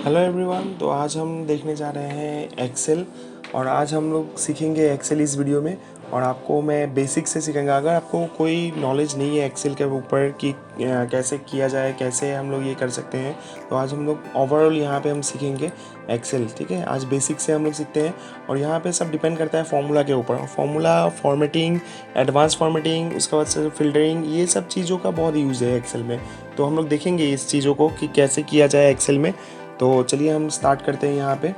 Hello everyone. तो आज हम देखने जा रहे हैं एक्सेल और आज हम लोग सीखेंगे एक्सेल इस वीडियो में। और आपको मैं बेसिक से सीखेंगे। अगर आपको कोई नॉलेज नहीं है एक्सेल के ऊपर कि कैसे किया जाए, कैसे हम लोग ये कर सकते हैं, तो आज हम लोग ओवरऑल यहाँ पे हम सीखेंगे एक्सेल। ठीक है, आज बेसिक से हम लोग सीखते हैं और यहाँ पे सब डिपेंड करता है फॉर्मूला के ऊपर। फॉर्मूला, फॉर्मेटिंग, एडवांस फॉर्मेटिंग, उसके बाद से फिल्टरिंग, ये सब चीज़ों का बहुत यूज़ है एक्सेल में। तो हम लोग देखेंगे इस चीज़ों को कि कैसे किया जाए एक्सेल में। तो चलिए हम स्टार्ट करते हैं। यहाँ पे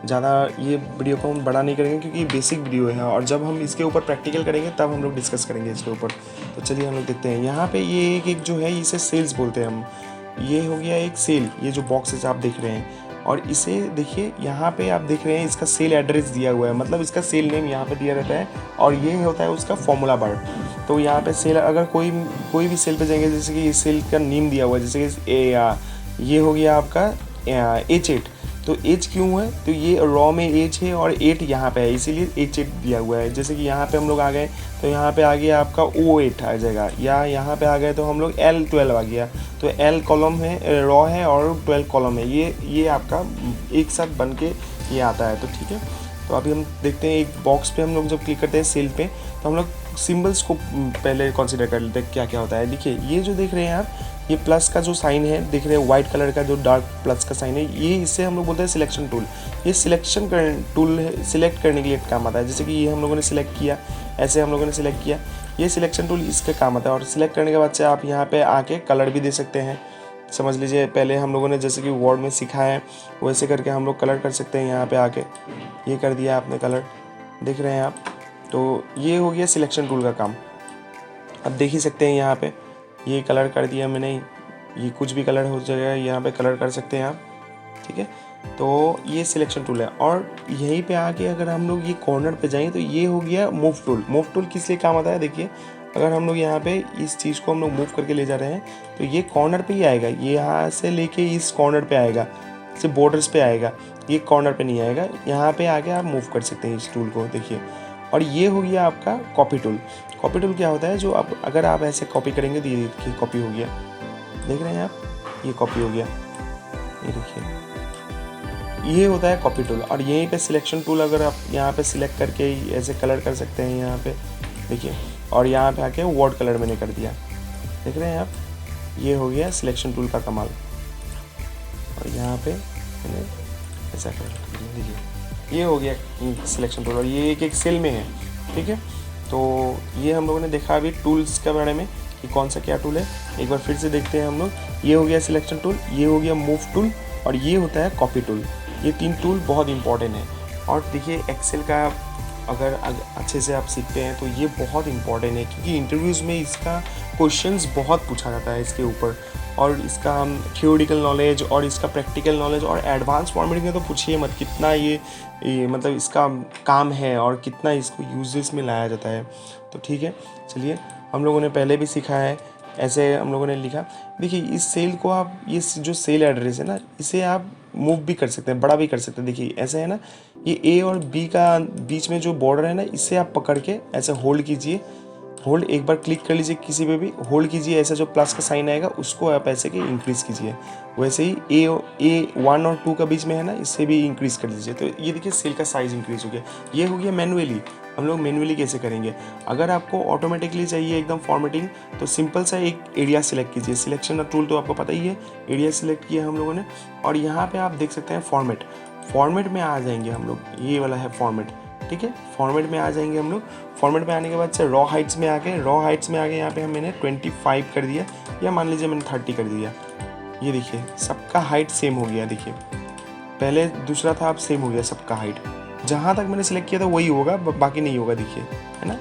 ज़्यादा ये वीडियो को हम बड़ा नहीं करेंगे क्योंकि बेसिक वीडियो है और जब हम इसके ऊपर प्रैक्टिकल करेंगे तब हम लोग डिस्कस करेंगे इसके ऊपर। तो चलिए हम लोग देखते हैं। यहाँ पे ये एक जो है इसे सेल्स बोलते हैं हम। ये हो गया एक सेल, ये जो बॉक्सेस आप देख रहे हैं। और इसे देखिए, यहाँ पे आप देख रहे हैं इसका सेल एड्रेस दिया हुआ है, मतलब इसका सेल नेम यहाँ पे दिया रहता है और ये होता है उसका फॉर्मूला बार। तो यहाँ पे सेल, अगर कोई भी सेल पे जाएंगे, जैसे कि इस सेल का नेम दिया हुआ है, जैसे कि ये हो गया आपका H8। तो H क्यों है? तो ये रॉ में H है और 8 यहाँ पे है, इसीलिए H8 दिया हुआ है। जैसे कि यहाँ पे हम लोग आ गए तो यहाँ पे आ गया आपका O8 आ जाएगा, या यहाँ पे आ गए तो हम लोग L12 आ गया। तो L कॉलम है, रॉ है, और 12 कॉलम है। ये आपका एक साथ बन के ये आता है। तो ठीक है, तो अभी हम देखते हैं एक बॉक्स पे हम लोग जब क्लिक करते हैं सेल पे, तो हम लोग सिम्बल्स को पहले कंसीडर कर लेते हैं क्या क्या होता है। देखिए, ये जो देख रहे हैं आप, ये प्लस का जो साइन है दिख रहे हैं, व्हाइट कलर का जो डार्क प्लस का साइन है, ये इससे हम लोग बोलते हैं सिलेक्शन टूल। ये सिलेक्शन टूल है, सिलेक्ट करने के लिए काम आता है। जैसे कि ये हम लोगों ने सिलेक्ट किया, ऐसे हम लोगों ने सिलेक्ट किया, ये सिलेक्शन टूल इसके काम आता है। और सिलेक्ट करने के बाद से आप यहाँ पे आके कलर भी दे सकते हैं। समझ लीजिए, पहले हम लोगों ने जैसे कि वर्ड में सीखा है वैसे करके हम लोग कलर कर सकते हैं। यहाँ पे आके ये कर दिया आपने कलर, देख रहे हैं आप। तो ये हो गया सिलेक्शन टूल का काम। अब देख ही सकते हैं यहाँ पे ये कलर कर दिया मैंने, ये कुछ भी कलर हो जाएगा, यहाँ पे कलर कर सकते हैं आप। ठीक है, तो ये सिलेक्शन टूल है। और यहीं पे आके अगर हम लोग ये कॉर्नर पे जाएं तो ये हो गया मूव टूल। मूव टूल किस लिए काम आता है? देखिए, अगर हम लोग यहाँ पे इस चीज़ को हम लोग मूव करके ले जा रहे हैं तो ये कॉर्नर पे ही आएगा, ये यहाँ से लेके इस कॉर्नर पे आएगा, सिर्फ बॉर्डर्स पे आएगा, ये कॉर्नर पे नहीं आएगा। यहाँ पे आके आप मूव कर सकते हैं इस टूल को, देखिए। और ये हो गया आपका कॉपी टूल। कॉपी टूल क्या होता है? जो आप अगर आप ऐसे कॉपी करेंगे तो ये कॉपी हो गया, देख रहे हैं आप, ये कॉपी हो गया, ये देखिए, ये होता है कॉपी टूल। और यहीं पे सिलेक्शन टूल, अगर आप यहाँ पे सिलेक्ट करके ऐसे कलर कर सकते हैं यहाँ पे, देखिए। और यहाँ पे आके वर्ड कलर मैंने कर दिया, देख रहे हैं आप, ये हो गया सिलेक्शन टूल का कमाल। और यहाँ पे मैंने ऐसा कर दिया, देखिए, ये हो गया सिलेक्शन टूल। और ये एक सेल में है, ठीक है। तो ये हम लोगों ने देखा अभी टूल्स के बारे में कि कौन सा क्या टूल है। एक बार फिर से देखते हैं हम लोग। ये हो गया सिलेक्शन टूल, ये हो गया मूव टूल, और ये होता है कॉपी टूल। ये 3 टूल बहुत इंपॉर्टेंट है। और देखिए, एक्सेल का अगर अच्छे से आप सीखते हैं तो ये बहुत इंपॉर्टेंट है, क्योंकि इंटरव्यूज़ में इसका क्वेश्चंस बहुत पूछा जाता है इसके ऊपर। और इसका थ्योरेटिकल नॉलेज और इसका प्रैक्टिकल नॉलेज और एडवांस फॉर्मेटिंग में तो पूछिए मत, कितना ये मतलब इसका काम है और कितना इसको यूजेस में लाया जाता है। तो ठीक है, चलिए, हम लोगों ने पहले भी सीखा है, ऐसे हम लोगों ने लिखा। देखिए, इस सेल को आप, ये जो सेल एड्रेस है ना, इसे आप मूव भी कर सकते हैं, बड़ा भी कर सकते हैं। देखिए, ऐसे है ना, ये ए और बी का बीच में जो बॉर्डर है ना, इसे आप पकड़ के ऐसे होल्ड कीजिए। होल्ड एक बार क्लिक कर लीजिए, किसी पे भी होल्ड कीजिए, ऐसा जो प्लस का साइन आएगा उसको आप ऐसे के इंक्रीज़ कीजिए। वैसे ही ए 1 और 2 का बीच में है ना, इससे भी इंक्रीज़ कर दीजिए। तो ये देखिए, सेल का साइज़ इंक्रीज़ हो गया। ये हो गया मैनुअली। हम लोग मैनुअली कैसे करेंगे? अगर आपको ऑटोमेटिकली चाहिए एकदम फॉर्मेटिंग, तो सिंपल सा एक एरिया सेलेक्ट कीजिए। सिलेक्शन टूल तो आपको पता ही है, एरिया सेलेक्ट किया हम लोगों ने। और यहाँ पे आप देख सकते हैं फॉर्मेट में आ जाएंगे हम लोग, ये वाला है फॉर्मेट, ठीक है। फॉर्मेट में आ जाएंगे हम लोग। फॉर्मेट में आने के बाद से रॉ हाइट्स में आके यहाँ पे मैंने 25 कर दिया, या मान लीजिए मैंने 30 कर दिया। ये देखिए, सबका हाइट सेम हो गया। देखिए, पहले दूसरा था, अब सेम हो गया सबका हाइट। जहाँ तक मैंने सेलेक्ट किया था वही होगा, बाकी नहीं होगा, देखिए, है ना।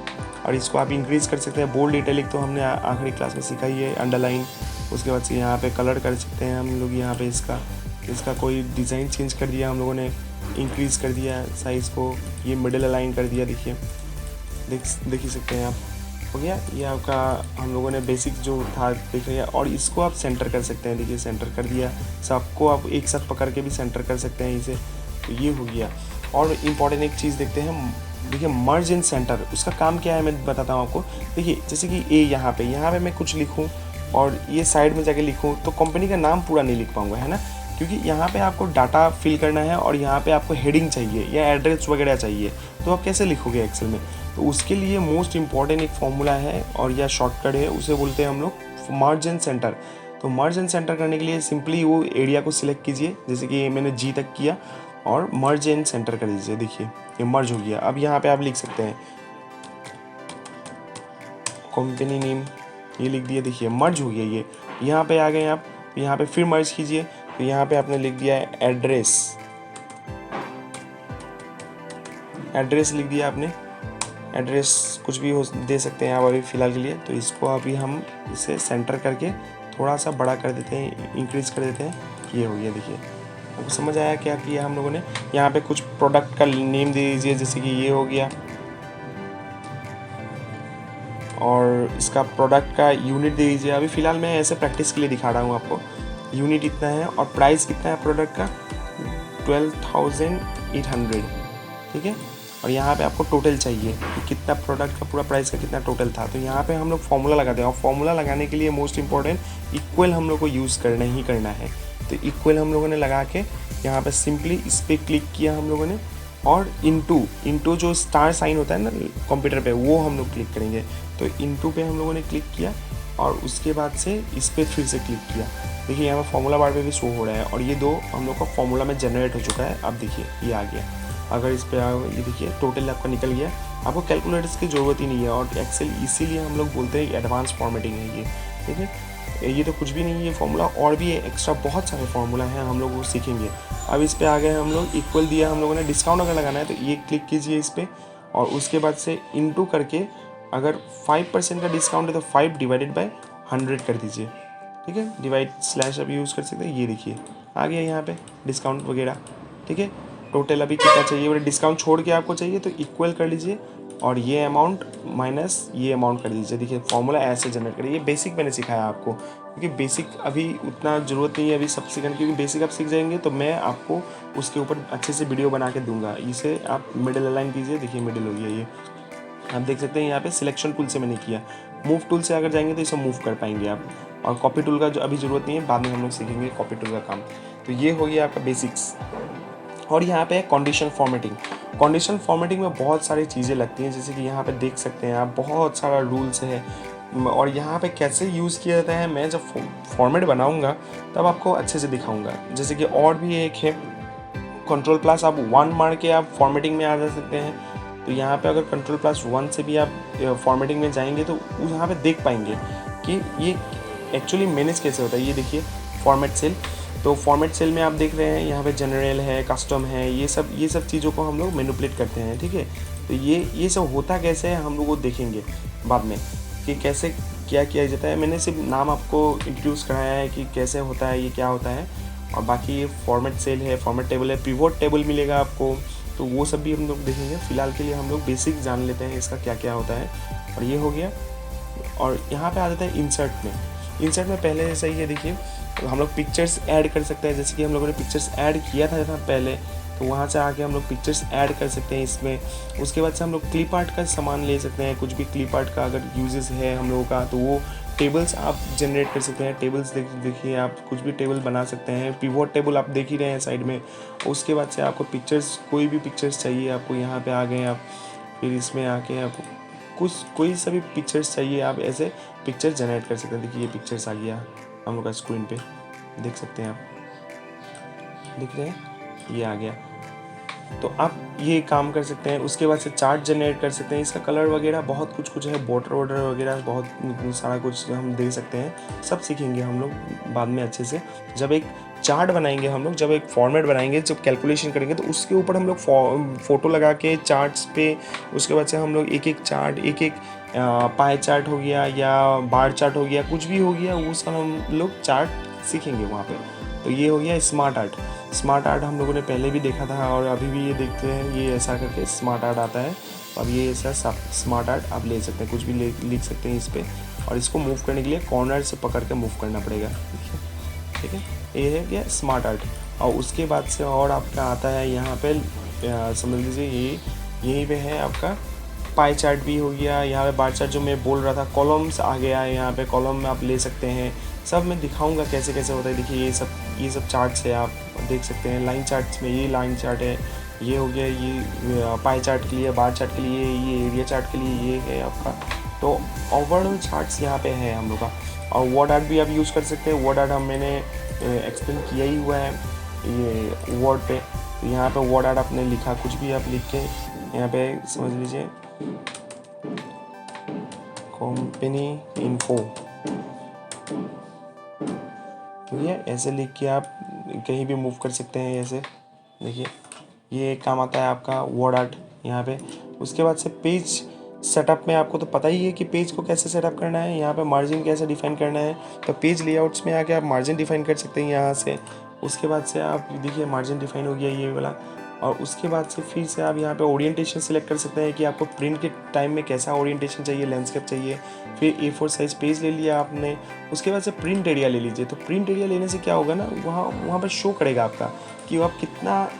और इसको आप इंक्रीज़ कर सकते हैं। बोल्ड, इटैलिक तो हमने आखिरी क्लास में सीखा ही है, अंडरलाइन। उसके बाद से यहाँ पे कलर कर सकते हैं हम लोग। यहाँ पे इसका कोई डिज़ाइन चेंज कर दिया हम लोगों ने, इंक्रीज़ कर दिया साइज़ को, ये मिडिल अलाइन कर दिया। देखिए, देख ही सकते हैं आप, हो गया ये आपका। हम लोगों ने बेसिक जो था देख लिया। और इसको आप सेंटर कर सकते हैं, देखिए सेंटर कर दिया। सबको आप एक साथ पकड़ के भी सेंटर कर सकते हैं इसे। तो ये हो गया। और इम्पॉर्टेंट एक चीज़ देखते हैं, देखिए, मर्ज इन सेंटर, उसका काम क्या है मैं बताता हूँ आपको। देखिए, जैसे कि ए यहाँ पे मैं कुछ लिखूँ और ये साइड में जाके लिखूँ तो कंपनी का नाम पूरा नहीं लिख पाऊँगा, है ना। क्योंकि यहाँ पे आपको डाटा फिल करना है और यहाँ पे आपको हेडिंग चाहिए या एड्रेस वगैरह चाहिए, तो आप कैसे लिखोगे एक्सेल में? तो उसके लिए मोस्ट इम्पॉर्टेंट एक फॉर्मूला है और या शॉर्टकट है, उसे बोलते हैं हम लोग मर्ज एंड सेंटर। तो मर्ज एंड सेंटर करने के लिए सिंपली वो एरिया को सिलेक्ट कीजिए, जैसे कि मैंने जी तक किया, और मर्ज एंड सेंटर कर दीजिए। देखिए ये मर्ज हो गया। अब यहाँ पे आप लिख सकते हैं कंपनी नेम, ये लिख दिया। देखिए मर्ज हो गया ये। यहाँ पे आ गए आप, यहाँ पे फिर मर्ज कीजिए, तो यहाँ पे आपने लिख दिया है एड्रेस, एड्रेस लिख दिया आपने। एड्रेस कुछ भी हो दे सकते हैं आप अभी फ़िलहाल के लिए। तो इसको अभी हम इसे सेंटर करके थोड़ा सा बड़ा कर देते हैं, इंक्रीज कर देते हैं। ये हो गया। देखिए आपको समझ आया क्या किया हम लोगों ने? यहाँ पे कुछ प्रोडक्ट का नेम दे दीजिए, जैसे कि ये हो गया, और इसका प्रोडक्ट का यूनिट दे दीजिए। अभी फ़िलहाल मैं ऐसे प्रैक्टिस के लिए दिखा रहा हूँ आपको। यूनिट इतना है और प्राइस कितना है प्रोडक्ट का, 12,800, ठीक है। और यहाँ पे आपको टोटल चाहिए कि कितना प्रोडक्ट का पूरा प्राइस का कितना टोटल था। तो यहाँ पे हम लोग फॉर्मूला लगाते हैं, और फॉर्मूला लगाने के लिए मोस्ट इंपॉर्टेंट इक्वल हम लोग को यूज़ करना ही करना है। तो इक्वल हम लोगों ने लगा के यहाँ पे सिंपली इस पर क्लिक किया हम लोगों ने, और इंटू जो स्टार साइन होता है ना कंप्यूटर पे, वो हम लोग क्लिक करेंगे। तो इंटू पे हम लोगों ने क्लिक किया और उसके बाद से इस पर फिर से क्लिक किया। देखिए यहाँ पे फॉर्मूला बार पे भी शो हो रहा है, और ये दो हम लोग का फॉर्मूला में जनरेट हो चुका है। अब देखिए ये आ गया। अगर इस पर ये देखिए टोटल आपका निकल गया। आपको कैलकुलेटर्स की ज़रूरत ही नहीं है, और एक्सेल इसीलिए हम लोग बोलते हैं एडवांस फॉर्मेटिंग है ये, ठीक है। ये तो कुछ भी नहीं है ये फॉर्मूला, और भी एक्स्ट्रा बहुत सारे फार्मूला हैं, हम लोग वो सीखेंगे। अब इस पर आ गए हम लोग, इक्वल दिया हम लोगों ने। डिस्काउंट अगर लगाना है तो ये क्लिक कीजिए इस पर, और उसके बाद से इंटू करके अगर 5% का डिस्काउंट है तो 5 डिवाइडेड बाय 100 कर दीजिए, ठीक है। डिवाइड स्लैश अभी यूज़ कर सकते हैं। ये देखिए आ गया यहाँ पे डिस्काउंट वगैरह, ठीक है। टोटल अभी कितना चाहिए, और डिस्काउंट छोड़ के आपको चाहिए तो इक्वल कर लीजिए, और ये अमाउंट माइनस ये अमाउंट कर दीजिए। देखिए फॉर्मूला ऐसे जनरेट करिए। ये बेसिक मैंने सिखाया आपको, क्योंकि बेसिक अभी उतना ज़रूरत नहीं है अभी सब सीखने, क्योंकि बेसिक आप सीख जाएंगे तो मैं आपको उसके ऊपर अच्छे से वीडियो बना के दूंगा। इसे आप मिडिल अलाइन कीजिए। देखिए मिडिल हो गया ये, आप देख सकते हैं। यहाँ पे सिलेक्शन टूल से मैंने किया। मूव टूल से अगर जाएंगे तो इसे मूव कर पाएंगे आप, और कॉपी टूल का जो अभी ज़रूरत नहीं है, बाद में हम लोग सीखेंगे कॉपी टूल का काम। तो ये हो गया आपका बेसिक्स। और यहाँ पे कंडीशन फॉर्मेटिंग। कंडीशन फॉर्मेटिंग में बहुत सारी चीज़ें लगती हैं, जैसे कि यहाँ पे देख सकते हैं आप, बहुत सारा रूल्स है। और यहाँ पे कैसे यूज़ किया जाता है, मैं जब फॉर्मेट बनाऊँगा तब आपको अच्छे से दिखाऊँगा। जैसे कि और भी एक है कंट्रोल+ आप 1 मार के आप फॉर्मेटिंग में आ जा सकते हैं। तो यहाँ पे अगर कंट्रोल+1 से भी आप फॉर्मेटिंग में जाएंगे तो यहाँ पे देख पाएंगे कि ये एक्चुअली मैनेज कैसे होता है। ये देखिए फॉर्मेट सेल। तो फॉर्मेट सेल में आप देख रहे हैं यहाँ पे जनरल है, कस्टम है, ये सब चीज़ों को हम लोग मैनिपुलेट करते हैं, ठीक है। तो ये सब होता कैसे है हम लोग वो देखेंगे बाद में कि कैसे क्या किया जाता है। मैंने सिर्फ नाम आपको इंट्रोड्यूस कराया है कि कैसे होता है, ये क्या होता है। और बाकी ये फॉर्मेट सेल है, फॉर्मेट टेबल है, पिवोट टेबल मिलेगा आपको, तो वो सब भी हम लोग देखेंगे। फ़िलहाल के लिए हम लोग बेसिक जान लेते हैं इसका क्या क्या होता है। और ये हो गया। और यहाँ पे आ जाता है इंसर्ट में। इंसर्ट में पहले जैसा ही है, देखिए तो हम लोग पिक्चर्स ऐड कर सकते हैं। जैसे कि हम लोगों ने पिक्चर्स ऐड किया था पहले, तो वहाँ से आके हम लोग पिक्चर्स ऐड कर सकते हैं इसमें। उसके बाद से हम लोग क्लिप आर्ट का सामान ले सकते हैं। कुछ भी क्लिप आर्ट का अगर यूजेस है हम लोगों का, तो वो टेबल्स आप जनरेट कर सकते हैं। टेबल्स देखिए आप कुछ भी टेबल बना सकते हैं। पिवोट टेबल आप देख ही रहे हैं साइड में। उसके बाद से आपको पिक्चर्स, कोई भी पिक्चर्स चाहिए आपको, यहाँ पे आ गए आप। फिर इसमें आके आपको कोई सा भी पिक्चर्स चाहिए, आप ऐसे पिक्चर जनरेट कर सकते हैं। देखिए ये पिक्चर्स आ गया हम लोग का स्क्रीन पे, देख सकते हैं आप, देख रहे हैं ये आ गया। तो आप ये काम कर सकते हैं। उसके बाद से चार्ट जनरेट कर सकते हैं। इसका कलर वगैरह बहुत कुछ है, बॉर्डर वगैरह बहुत सारा कुछ हम दे सकते हैं। सब सीखेंगे हम लोग बाद में अच्छे से। जब एक चार्ट बनाएंगे हम लोग, जब एक फॉर्मेट बनाएंगे, जब कैलकुलेशन करेंगे, तो उसके ऊपर हम लोग फ़ोटो लगा के चार्ट्स पे, उसके बाद से हम लोग एक एक चार्ट, एक पाई चार्ट हो गया या बार चार्ट हो गया, कुछ भी हो गया, वो सब हम लोग चार्ट सीखेंगे वहाँ पे। तो ये हो गया स्मार्ट आर्ट। स्मार्ट आर्ट हम लोगों ने पहले भी देखा था, और अभी भी ये देखते हैं, ये ऐसा करके स्मार्ट आर्ट आता है। तो अब ये ऐसा स्मार्ट आर्ट आप ले सकते हैं, कुछ भी लिख सकते हैं इस पर। और इसको मूव करने के लिए कॉर्नर से पकड़ के मूव करना पड़ेगा, ठीक है। ये है क्या स्मार्ट आर्ट। और उसके बाद से और आपका आता है यहाँ पे, समझ लीजिए ये यहीं पे है आपका पाई चार्ट भी हो गया। यहाँ पे बार चार्ट जो मैं बोल रहा था, कॉलम्स आ गया है। यहाँ पे कॉलम में आप ले सकते हैं। सब मैं दिखाऊंगा कैसे कैसे होता है। देखिए ये सब चार्ट्स है, आप देख सकते हैं लाइन चार्ट्स में। ये लाइन चार्ट है, ये हो गया, ये पाई चार्ट के लिए, बार चार्ट के लिए, ये एरिया चार्ट के लिए ये है आपका। तो ओवरऑल चार्ट्स यहाँ पे है हम लोग का। और वर्ड आर्ट भी आप यूज़ कर सकते हैं। वर्ड आर्ट मैंने एक्सप्लेन किया ही हुआ है ये वर्ड पे। तो यहाँ पे वर्ड आर्ट आपने लिखा, कुछ भी आप लिख के यहाँ पे समझ लीजिए कंपनी इन्फो, ठीक है, ऐसे लिख के आप कहीं भी मूव कर सकते हैं ऐसे। देखिए ये काम आता है आपका वर्ड आर्ट यहाँ पे। उसके बाद से पेज सेटअप में आपको तो पता ही है कि पेज को कैसे सेटअप करना है, यहाँ पे मार्जिन कैसे डिफाइन करना है। तो पेज लेआउट्स में आके आप मार्जिन डिफाइन कर सकते हैं यहाँ से। उसके बाद से आप देखिए मार्जिन डिफाइन हो गया ये वाला। और उसके बाद से फिर से आप यहाँ पे ओरिएंटेशन सिलेक्ट कर सकते हैं कि आपको प्रिंट के टाइम में कैसा ओरिएंटेशन चाहिए, लैंडस्केप चाहिए। फिर A4 साइज पेज ले लिया आपने। उसके बाद से प्रिंट एरिया ले लीजिए। तो प्रिंट एरिया लेने से क्या होगा ना, वहाँ पर शो करेगा आपका कि आप कितना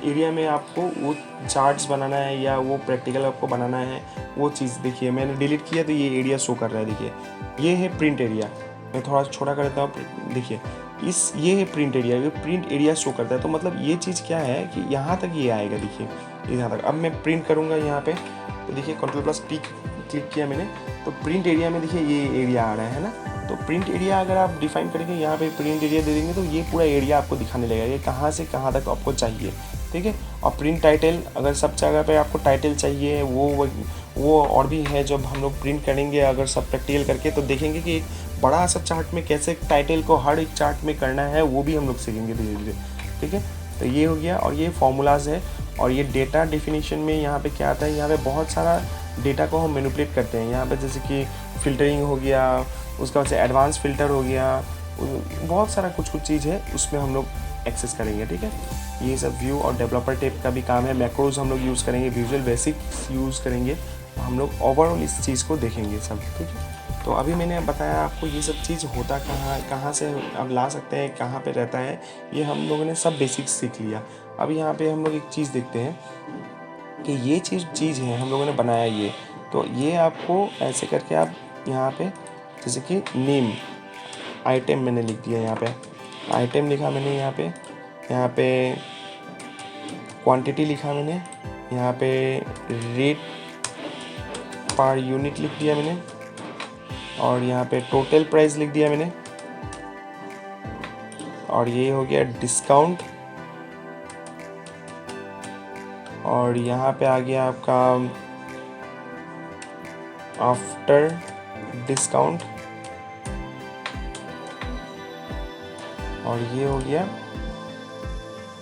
एरिया में आपको वो चार्ट्स बनाना है या वो प्रैक्टिकल आपको बनाना है वो चीज़। देखिए मैंने डिलीट किया तो ये एरिया शो कर रहा है। देखिए ये है प्रिंट एरिया, मैं थोड़ा छोटा कर देता हूँ। देखिए ये है प्रिंट एरिया, ये प्रिंट एरिया शो करता है। तो मतलब ये चीज़ क्या है कि यहाँ तक ये आएगा। देखिए यहाँ तक। अब मैं प्रिंट करूँगा यहाँ पे, तो देखिए Ctrl+P क्लिक किया मैंने, तो प्रिंट एरिया में देखिए ये एरिया आ रहा है ना। तो प्रिंट एरिया अगर आप डिफाइन करेंगे यहाँ पे प्रिंट एरिया दे देंगे तो ये पूरा एरिया आपको दिखाने लगेगा, ये कहाँ से कहाँ तक आपको चाहिए, ठीक है। और प्रिंट टाइटल, अगर सब जगह पे आपको टाइटल चाहिए वो और भी है। जब हम लोग प्रिंट करेंगे अगर सब प्रैक्टिकल करके तो देखेंगे कि एक बड़ा सा चार्ट में कैसे टाइटल को हर एक चार्ट में करना है, वो भी हम लोग सीखेंगे धीरे धीरे, ठीक है। तो ये हो गया। और ये फॉर्मूलाज है। और ये डेटा डेफिनेशन में यहाँ पे क्या आता है, यहाँ पे बहुत सारा डेटा को हम मैनिपुलेट करते हैं। यहाँ पे जैसे कि फ़िल्टरिंग हो गया, उसका बाद से एडवांस फ़िल्टर हो गया, बहुत सारा कुछ चीज़ है उसमें हम लोग एक्सेस करेंगे, ठीक है। ये सब व्यू और डेवलपर टाइप का भी काम है। मैक्रोज हम लोग यूज़ करेंगे, विजुअल बेसिक्स यूज़ करेंगे। हम लोग ओवरऑल इस चीज़ को देखेंगे सब, ठीक है। तो अभी मैंने बताया आपको ये सब चीज़ होता कहाँ से अब ला सकते हैं, कहाँ पे रहता है, ये हम लोगों ने सब बेसिक्स सीख लिया। अब यहाँ पे हम लोग एक चीज़ देखते हैं कि ये चीज़ है हम लोगों ने बनाया ये। तो ये आपको ऐसे करके आप यहाँ पे जैसे कि नेम आइटम मैंने लिख दिया, यहाँ पे आइटम लिखा मैंने, यहाँ पे क्वांटिटी लिखा मैंने, यहाँ पे रेट पर यूनिट लिख दिया मैंने, और यहाँ पे टोटल प्राइस लिख दिया मैंने। और ये हो गया डिस्काउंट। और यहाँ पे आ गया आपका आफ्टर डिस्काउंट। और ये हो गया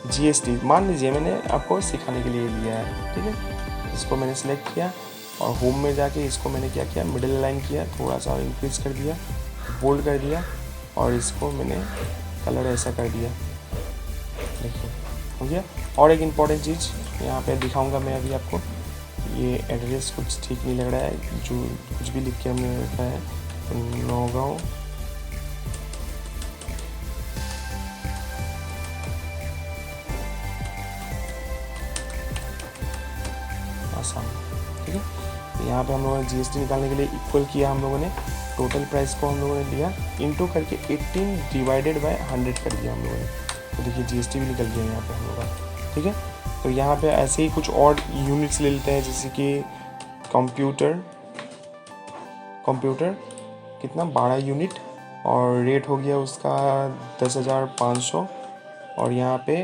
GST। मान लीजिए मैंने आपको सिखाने के लिए लिया है, ठीक है। इसको मैंने सेलेक्ट किया और होम में जाके इसको मैंने क्या किया, मिडिल लाइन किया, थोड़ा सा इंक्रीज कर दिया, बोल्ड कर दिया, और इसको मैंने कलर ऐसा कर दिया। देखिए हो गया। और एक इम्पॉर्टेंट चीज़ यहाँ पे दिखाऊंगा मैं अभी आपको। ये एड्रेस कुछ ठीक नहीं लग रहा है, जो कुछ भी लिख के हमने रखा है, नौगांव आसाम, ठीक है। तो यहाँ पे हम लोगों ने GST निकालने के लिए इक्वल किया, हम लोगों ने टोटल प्राइस को हम लोगों ने लिया इंटू करके 18 डिवाइडेड बाय 100 कर दिया हम लोगों ने। तो देखिए GST भी निकल गया यहाँ पे हम लोगों का, ठीक है। तो यहाँ पे ऐसे ही कुछ और यूनिट्स ले लेते हैं, जैसे कि कंप्यूटर कितना 12 यूनिट, और रेट हो गया उसका 10,500। और यहाँ पे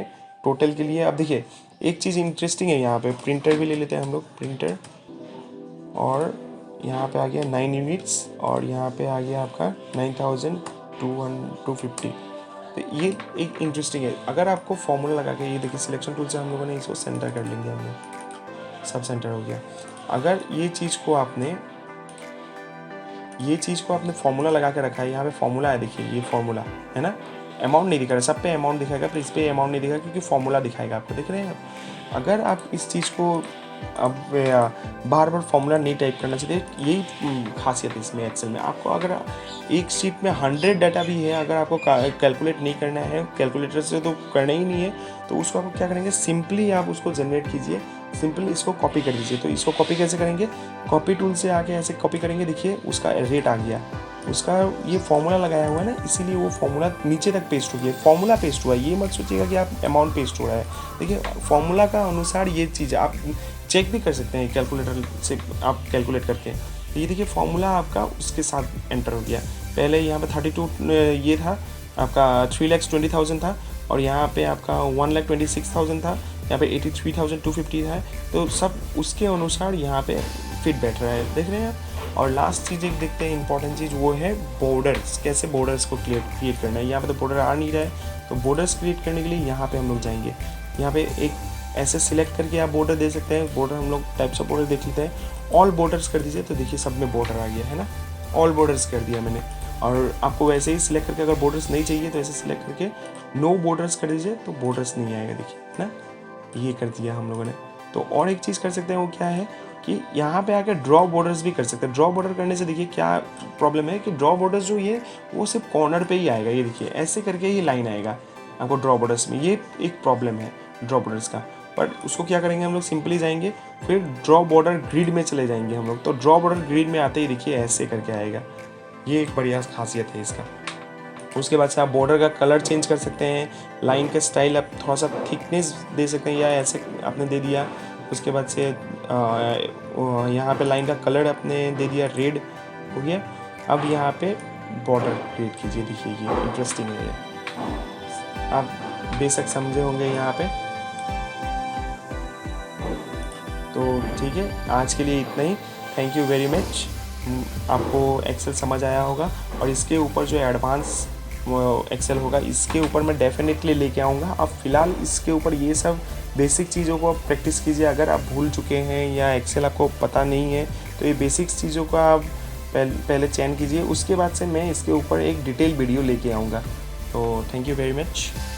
टोटल के लिए अब देखिए एक चीज़ इंटरेस्टिंग है, यहाँ पे प्रिंटर भी ले लेते हैं हम लोग, प्रिंटर। और यहाँ पे आ गया 9 यूनिट्स, और यहाँ पे आ गया आपका 9,250। तो ये एक इंटरेस्टिंग है। अगर आपको फॉर्मूला लगा के, ये देखिए सिलेक्शन टूल से हम लोगों ने इसको सेंटर कर लेंगे, हम लोग सब सेंटर हो गया। अगर ये चीज़ को आपने फॉर्मूला लगा के रखा है, यहाँ पे फॉर्मूला है, देखिए ये फॉर्मूला है ना, अमाउंट नहीं दिखा रहा, सब पे अमाउंट दिखाएगा, पर इस पर अमाउंट नहीं दिखाएगा क्योंकि फॉर्मूला दिखाएगा आपको, देख रहे हैं आप। अगर आप इस चीज़ को अब बार बार फॉर्मूला नहीं टाइप करना चाहिए, यही खासियत है इसमें एक्सेल में। आपको अगर एक शीट में 100 डाटा भी है, अगर आपको कैलकुलेट नहीं करना है, कैलकुलेटर से तो करना ही नहीं है, तो उसको आप क्या करेंगे, सिंपली आप उसको जनरेट कीजिए सिंपल इसको कॉपी कर दीजिए। तो इसको कॉपी कैसे करेंगे, कॉपी टूल से आके ऐसे कॉपी करेंगे, देखिए उसका रेट आ गया, उसका ये फॉर्मूला लगाया हुआ है ना, इसीलिए वो फॉर्मूला नीचे तक पेस्ट हो गया, फॉर्मूला पेस्ट हुआ है। ये मत सोचिएगा कि आप अमाउंट पेस्ट हो रहा है, देखिए फॉर्मूला का अनुसार ये चीज़ आप चेक भी कर सकते हैं कैलकुलेटर से, आप कैलकुलेट करके। तो ये देखिए फॉर्मूला आपका उसके साथ एंटर हो गया। पहले यहाँ पे 32 ये था आपका 3,20,000 था, और यहाँ पे आपका 1,26,000 था, यहाँ पे 83,250 है। तो सब उसके अनुसार यहाँ पे फिट बैठ रहा है, देख रहे हैं आप। और लास्ट चीज़ एक देखते हैं इंपॉर्टेंट चीज़, वो है बॉर्डर्स, कैसे बॉर्डर्स को क्रिएट करना है। यहाँ पे तो बॉर्डर आ नहीं रहा है, तो बॉर्डर्स क्रिएट करने के लिए यहाँ पे हम लोग जाएंगे। यहाँ पे एक ऐसे सिलेक्ट करके आप बॉर्डर दे सकते हैं। बॉर्डर हम लोग टाइप्स ऑफ बॉर्डर देख लेते हैं, ऑल बॉर्डर्स कर दीजिए, तो देखिए सब में बॉर्डर आ गया है ना, ऑल बॉर्डर्स कर दिया मैंने। और आपको वैसे ही सिलेक्ट करके अगर बॉर्डर्स नहीं चाहिए तो ऐसे सिलेक्ट करके नो बॉर्डर्स कर दीजिए, तो बॉर्डर्स नहीं आएगा, देखिए ना, ये कर दिया हम लोगों ने। तो और एक चीज़ कर सकते हैं, वो क्या है कि यहाँ पे आकर ड्रॉ बॉर्डर्स भी कर सकते हैं। ड्रॉ बॉर्डर करने से देखिए क्या प्रॉब्लम है कि ड्रॉ बॉर्डर्स जो ये वो सिर्फ कॉर्नर पे ही आएगा, ये देखिए ऐसे करके ही लाइन आएगा आपको ड्रॉ बॉर्डर्स में, ये एक प्रॉब्लम है ड्रॉ बॉर्डर्स का। बट उसको क्या करेंगे हम लोग, सिंपली जाएंगे फिर ड्रॉ बॉर्डर ग्रिड में चले जाएंगे हम लोग। तो ड्रॉ बॉर्डर ग्रिड में आते ही देखिए ऐसे करके आएगा, ये एक बढ़िया खासियत है इसका। उसके बाद से आप बॉर्डर का कलर चेंज कर सकते हैं, लाइन का स्टाइल आप थोड़ा सा थिकनेस दे सकते हैं, या ऐसे आपने दे दिया। उसके बाद से यहाँ पे लाइन का कलर आपने दे दिया, रेड हो गया। अब यहाँ पे बॉर्डर क्रिएट कीजिए, देखिए ये इंटरेस्टिंग है, आप बेशक समझे होंगे यहाँ पे। तो ठीक है, आज के लिए इतना ही, थैंक यू वेरी मच। आपको एक्सेल समझ आया होगा, और इसके ऊपर जो एडवांस एक्सेल होगा इसके ऊपर मैं डेफिनेटली लेके आऊँगा। आप फिलहाल इसके ऊपर ये सब बेसिक चीज़ों को आप प्रैक्टिस कीजिए। अगर आप भूल चुके हैं या एक्सेल आपको पता नहीं है, तो ये बेसिक्स चीज़ों का आप पहले चयन कीजिए, उसके बाद से मैं इसके ऊपर एक डिटेल वीडियो लेके आऊँगा। तो थैंक यू वेरी मच।